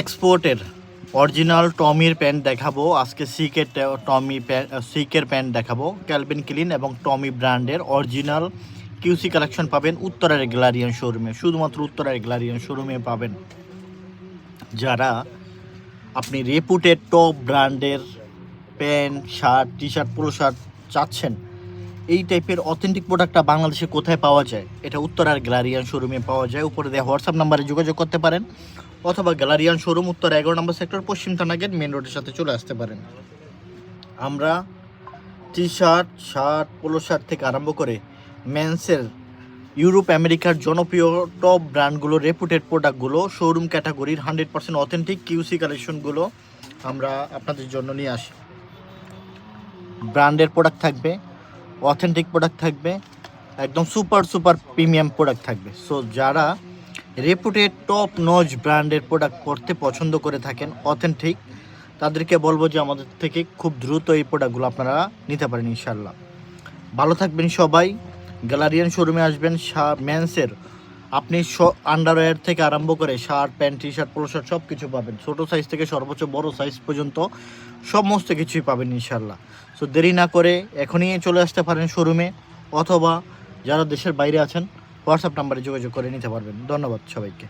এক্সপোর্টের original টমির pant দেখাবো আজকে। সিকের প্যান্ট দেখাবো, ক্যালভিন ক্লিন এবং টমি ব্র্যান্ডের অরিজিনাল কিউসি কালেকশন পাবেন উত্তরার গ্যালারিয়ান শোরুমে, শুধুমাত্র উত্তরার গ্যালারিয়ান শোরুমে পাবেন। যারা আপনি রেপুটেড টপ ব্র্যান্ডের pant, shirt, T shirt, polo shirt চাচ্ছেন, এই টাইপের অথেন্টিক প্রোডাক্টটা বাংলাদেশে কোথায় পাওয়া যায়? এটা উত্তরার গ্যালারিয়ান শোরুমে পাওয়া যায়। উপরে দেওয়া হোয়াটসঅ্যাপ নাম্বারে যোগাযোগ করতে পারেন, অথবা গ্যালারিয়ান শোরুম উত্তর 11 নম্বর সেক্টর, পশ্চিম থানা গেট, মেন রোডের সাথে চলে আসতে পারেন। আমরা T shirt, shirt, polo shirt থেকে আরম্ভ করে মেন্সের ইউরোপ আমেরিকার জনপ্রিয় টপ ব্র্যান্ডগুলো, রেপুটেড প্রোডাক্টগুলো, শোরুম ক্যাটাগরির 100% অথেন্টিক কিউসি কালেকশনগুলো আমরা আপনাদের জন্য নিয়ে আসি। ব্র্যান্ডের প্রোডাক্ট থাকবে, অথেন্টিক প্রোডাক্ট থাকবে, একদম সুপার প্রিমিয়াম প্রোডাক্ট থাকবে। সো যারা রেপুটেড টপ নচ ব্র্যান্ডের প্রোডাক্ট পড়তে পছন্দ করে থাকেন অথেন্টিক, তাদেরকে বলবো যে আমাদের থেকে খুব দ্রুত এই প্রোডাক্টগুলো আপনারা নিতে পারেন ইনশাল্লাহ। ভালো থাকবেন সবাই। গ্যালারিয়ান শোরুমে আসবেন। মেন্সের আপনি আন্ডারওয়্যার থেকে আরম্ভ করে shirt, pant, T shirt, polo shirt সব কিছু পাবেন। ছোটো সাইজ থেকে সর্বোচ্চ বড় সাইজ পর্যন্ত সমস্ত কিছুই পাবেন ইনশাল্লাহ। সো দেরি না করে এখনই চলে আসতে পারেন শোরুমে, অথবা যারা দেশের বাইরে আছেন হোয়াটসঅ্যাপ নাম্বারে যোগাযোগ করে নিতে পারবেন। ধন্যবাদ সবাইকে।